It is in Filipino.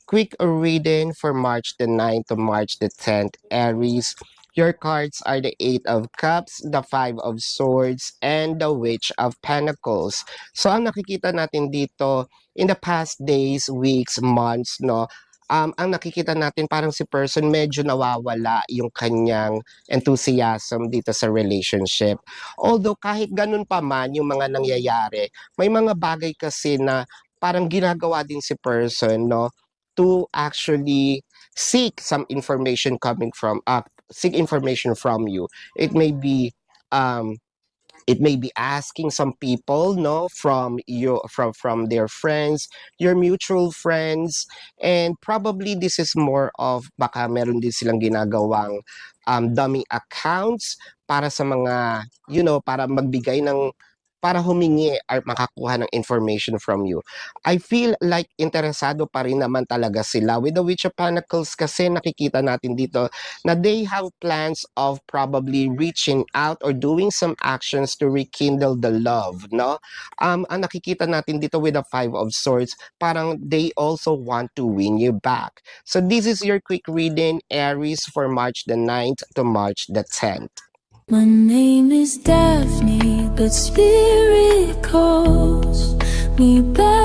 quick reading for March the 9th to March the 10th, Aries. Your cards are the Eight of Cups, the Five of Swords, and the Witch of Pentacles. So ang nakikita natin dito in the past days, weeks, months, no, ang nakikita natin parang si person medyo nawawala yung kanyang enthusiasm dito sa relationship. Although kahit ganun pa man yung mga nangyayari, may mga bagay kasi na parang ginagawa din si person, no, to actually seek some information coming from seek information from you. It may be um it may be asking some people, no, from your from their friends, your mutual friends, and probably this is more of baka meron din silang ginagawang dummy accounts para sa mga, para magbigay ng, para humingi or makakuha ng information from you. I feel like interesado pa rin naman talaga sila. With the Witch of Pentacles kasi nakikita natin dito na they have plans of probably reaching out or doing some actions to rekindle the love, no? Ang nakikita natin dito with the Five of Swords, parang they also want to win you back. So this is your quick reading, Aries, for March the 9th to March the 10th. My name is Daphne, but spirit calls me back.